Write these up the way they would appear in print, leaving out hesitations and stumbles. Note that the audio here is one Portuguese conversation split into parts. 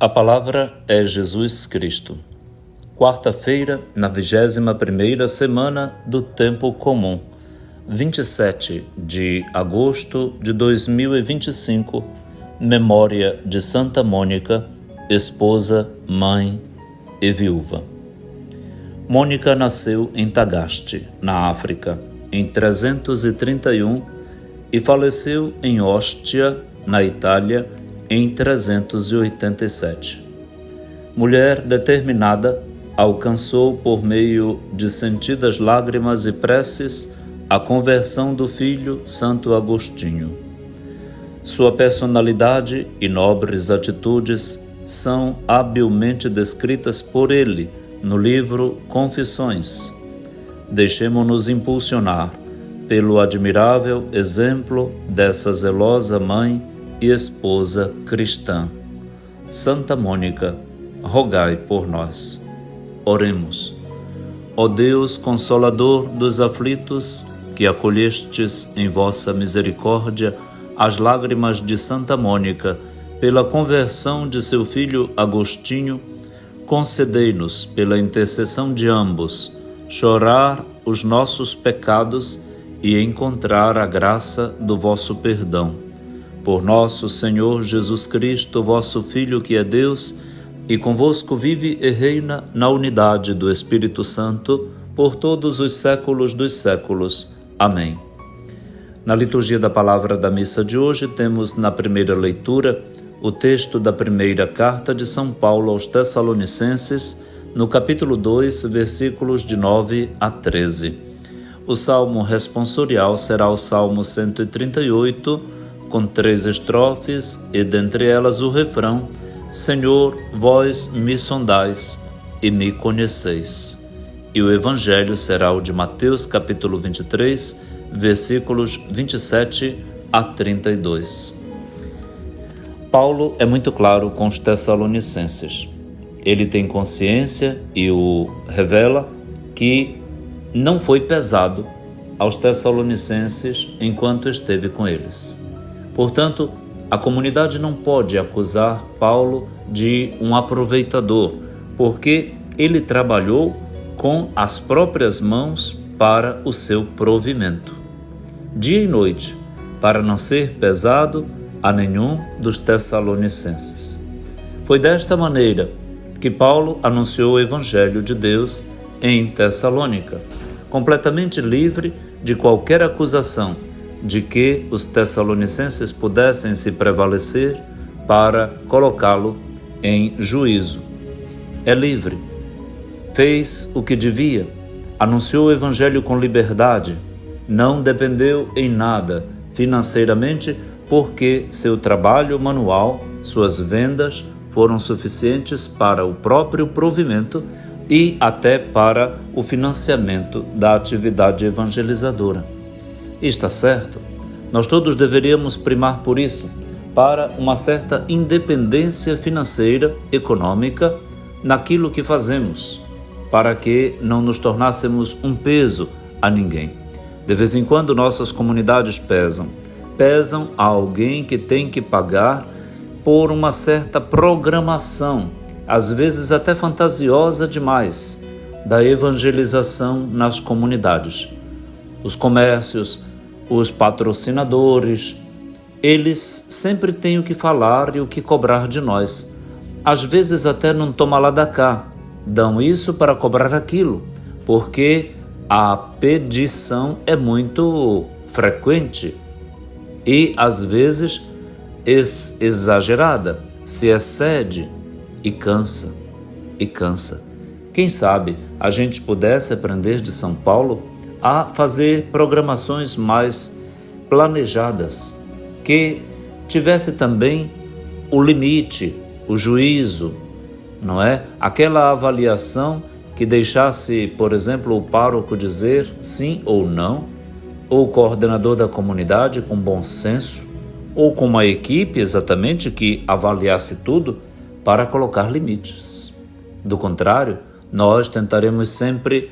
A palavra é Jesus Cristo. Quarta-feira, na 21ª semana do Tempo Comum, 27 de agosto de 2025, memória de Santa Mônica, esposa, mãe e viúva. Mônica nasceu em Tagaste, na África, em 331 e faleceu em Ostia, na Itália, em 387. Mulher determinada, alcançou por meio de sentidas lágrimas e preces a conversão do filho Santo Agostinho. Sua personalidade e nobres atitudes são habilmente descritas por ele no livro Confissões. Deixemo-nos impulsionar pelo admirável exemplo dessa zelosa mãe e esposa cristã. Santa Mônica, rogai por nós. Oremos. Ó Deus Consolador dos aflitos, que acolhestes em vossa misericórdia as lágrimas de Santa Mônica pela conversão de seu filho Agostinho, concedei-nos, pela intercessão de ambos, chorar os nossos pecados e encontrar a graça do vosso perdão. Por nosso Senhor Jesus Cristo, vosso Filho, que é Deus, e convosco vive e reina na unidade do Espírito Santo, por todos os séculos dos séculos. Amém. Na liturgia da palavra da missa de hoje, temos na primeira leitura o texto da primeira carta de São Paulo aos Tessalonicenses, no capítulo 2, versículos de 9 a 13. O salmo responsorial será o Salmo 138, com 3 estrofes, e dentre elas o refrão: Senhor, vós me sondais e me conheceis. E o evangelho será o de Mateus, capítulo 23, versículos 27 a 32. Paulo é muito claro com os Tessalonicenses. Ele tem consciência e o revela que não foi pesado aos Tessalonicenses enquanto esteve com eles. Portanto, a comunidade não pode acusar Paulo de um aproveitador, porque ele trabalhou com as próprias mãos para o seu provimento, dia e noite, para não ser pesado a nenhum dos Tessalonicenses. Foi desta maneira que Paulo anunciou o Evangelho de Deus em Tessalônica, completamente livre de qualquer acusação de que os Tessalonicenses pudessem se prevalecer para colocá-lo em juízo. É livre, fez o que devia, anunciou o Evangelho com liberdade, não dependeu em nada financeiramente, porque seu trabalho manual, suas vendas, foram suficientes para o próprio provimento e até para o financiamento da atividade evangelizadora. E está certo, nós todos deveríamos primar por isso, para uma certa independência financeira, econômica, naquilo que fazemos, para que não nos tornássemos um peso a ninguém. De vez em quando nossas comunidades pesam a alguém que tem que pagar por uma certa programação, às vezes até fantasiosa demais, da evangelização nas comunidades. Os comércios, os patrocinadores, eles sempre têm o que falar e o que cobrar de nós. Às vezes até não toma lá da cá, dão isso para cobrar aquilo, porque a pedição é muito frequente e às vezes exagerada, se excede e cansa. Quem sabe a gente pudesse aprender de São Paulo a fazer programações mais planejadas, que tivesse também o limite, o juízo, não é? Aquela avaliação que deixasse, por exemplo, o pároco dizer sim ou não, ou o coordenador da comunidade com bom senso, ou com uma equipe exatamente que avaliasse tudo para colocar limites. Do contrário, nós tentaremos sempre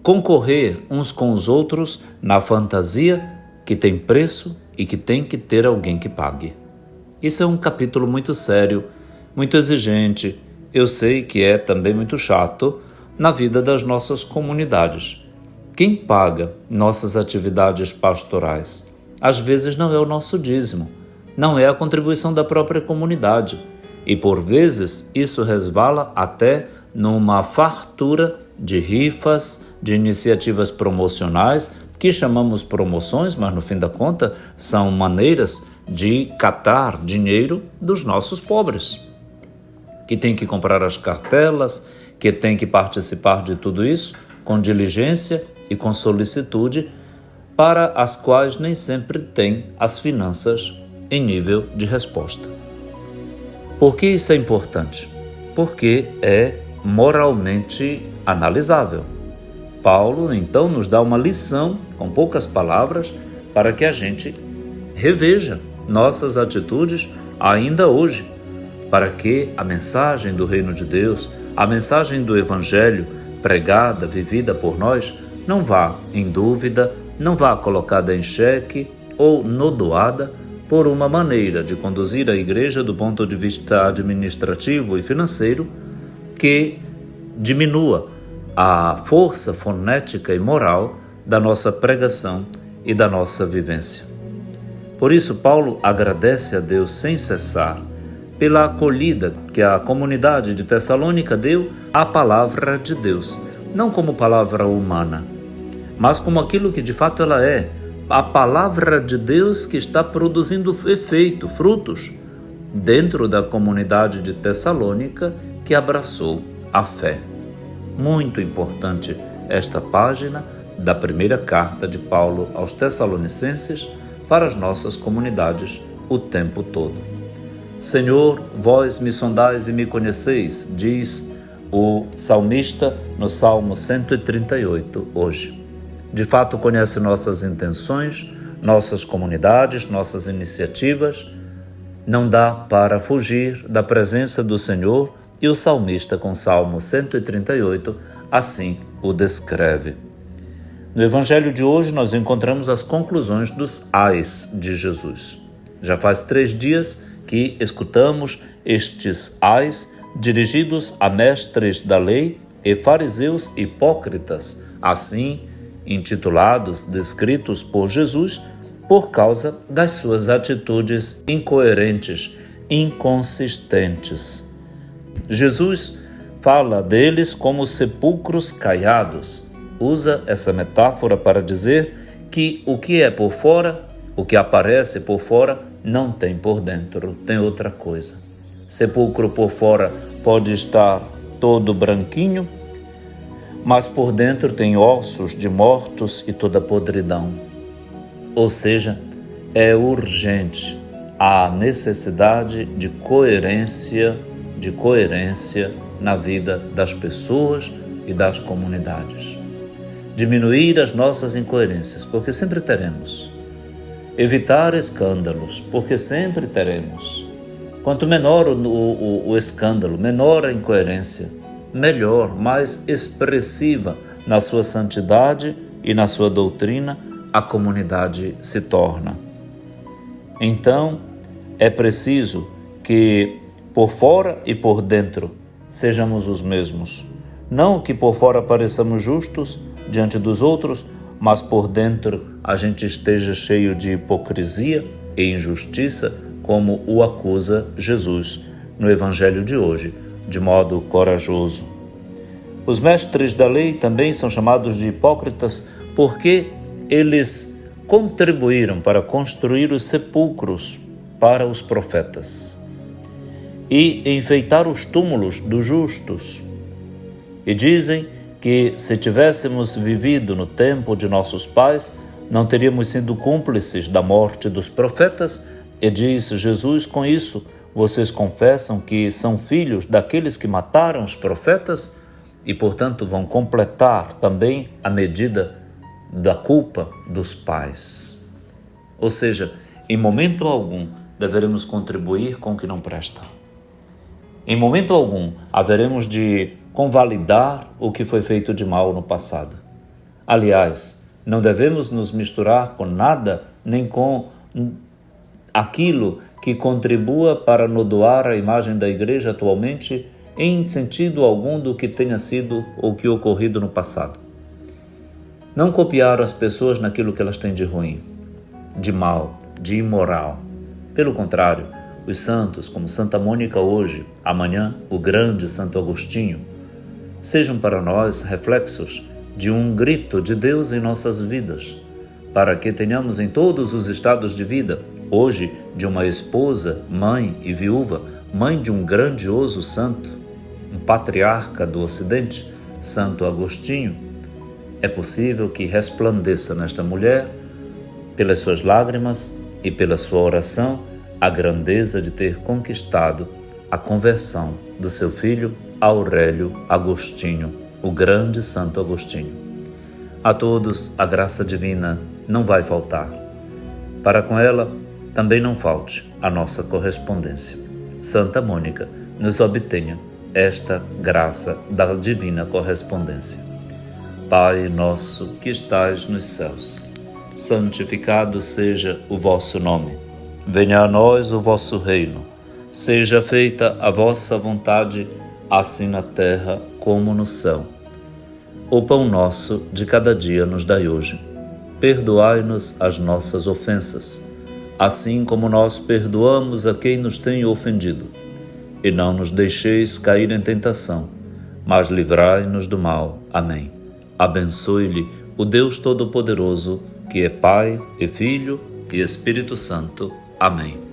concorrer uns com os outros na fantasia que tem preço e que tem que ter alguém que pague. Isso é um capítulo muito sério, muito exigente, eu sei que é também muito chato na vida das nossas comunidades. Quem paga nossas atividades pastorais? Às vezes não é o nosso dízimo, não é a contribuição da própria comunidade. E por vezes isso resvala até numa fartura de rifas, de iniciativas promocionais, que chamamos promoções, mas no fim da conta são maneiras de catar dinheiro dos nossos pobres, que tem que comprar as cartelas, que tem que participar de tudo isso com diligência e com solicitude, para as quais nem sempre tem as finanças em nível de resposta. Por que isso é importante? Porque é moralmente analisável. Paulo, então, nos dá uma lição, com poucas palavras, para que a gente reveja nossas atitudes ainda hoje, para que a mensagem do Reino de Deus, a mensagem do Evangelho pregada, vivida por nós, não vá em dúvida, não vá colocada em xeque ou nodoada por uma maneira de conduzir a igreja do ponto de vista administrativo e financeiro que diminua a força fonética e moral da nossa pregação e da nossa vivência. Por isso, Paulo agradece a Deus sem cessar pela acolhida que a comunidade de Tessalônica deu à palavra de Deus, não como palavra humana, mas como aquilo que de fato ela é, a palavra de Deus que está produzindo efeito, frutos, dentro da comunidade de Tessalônica que abraçou a fé. Muito importante esta página da primeira carta de Paulo aos Tessalonicenses para as nossas comunidades o tempo todo. Senhor, vós me sondais e me conheceis, diz o salmista no Salmo 138 hoje. De fato, conhece nossas intenções, nossas comunidades, nossas iniciativas. Não dá para fugir da presença do Senhor e o salmista, com Salmo 138, assim o descreve. No Evangelho de hoje, nós encontramos as conclusões dos ais de Jesus. Já faz 3 dias que escutamos estes ais dirigidos a mestres da lei e fariseus hipócritas, assim intitulados, descritos por Jesus, por causa das suas atitudes incoerentes, inconsistentes. Jesus fala deles como sepulcros caiados. Usa essa metáfora para dizer que o que é por fora, o que aparece por fora, não tem por dentro, tem outra coisa. Sepulcro por fora pode estar todo branquinho, mas por dentro tem ossos de mortos e toda podridão. Ou seja, é urgente a necessidade de coerência na vida das pessoas e das comunidades. Diminuir as nossas incoerências, porque sempre teremos. Evitar escândalos, porque sempre teremos. Quanto menor o escândalo, menor a incoerência, melhor, mais expressiva na sua santidade e na sua doutrina a comunidade se torna. Então, é preciso que por fora e por dentro sejamos os mesmos. Não que por fora pareçamos justos diante dos outros, mas por dentro a gente esteja cheio de hipocrisia e injustiça, como o acusa Jesus no Evangelho de hoje, de modo corajoso. Os mestres da lei também são chamados de hipócritas porque eles contribuíram para construir os sepulcros para os profetas e enfeitar os túmulos dos justos. E dizem que se tivéssemos vivido no tempo de nossos pais, não teríamos sido cúmplices da morte dos profetas. E diz Jesus com isso: vocês confessam que são filhos daqueles que mataram os profetas e, portanto, vão completar também a medida da culpa dos pais. Ou seja, em momento algum deveremos contribuir com o que não presta. Em momento algum haveremos de convalidar o que foi feito de mal no passado. Aliás, não devemos nos misturar com nada, nem com aquilo que contribua para nodoar a imagem da Igreja atualmente em sentido algum do que tenha sido ou que ocorrido no passado. Não copiar as pessoas naquilo que elas têm de ruim, de mal, de imoral. Pelo contrário, os santos, como Santa Mônica hoje, amanhã o grande Santo Agostinho, sejam para nós reflexos de um grito de Deus em nossas vidas, para que tenhamos em todos os estados de vida, hoje de uma esposa, mãe e viúva, mãe de um grandioso santo, um patriarca do Ocidente, Santo Agostinho, é possível que resplandeça nesta mulher, pelas suas lágrimas e pela sua oração, a grandeza de ter conquistado a conversão do seu filho Aurélio Agostinho, o grande Santo Agostinho. A todos a graça divina não vai faltar. Para com ela, também não falte a nossa correspondência. Santa Mônica nos obtenha esta graça da divina correspondência. Pai nosso que estais nos céus, santificado seja o vosso nome. Venha a nós o vosso reino. Seja feita a vossa vontade, assim na terra como no céu. O pão nosso de cada dia nos dai hoje. Perdoai-nos as nossas ofensas, assim como nós perdoamos a quem nos tem ofendido. E não nos deixeis cair em tentação, mas livrai-nos do mal. Amém. Abençoe-lhe o Deus Todo-Poderoso, que é Pai e Filho e Espírito Santo. Amém.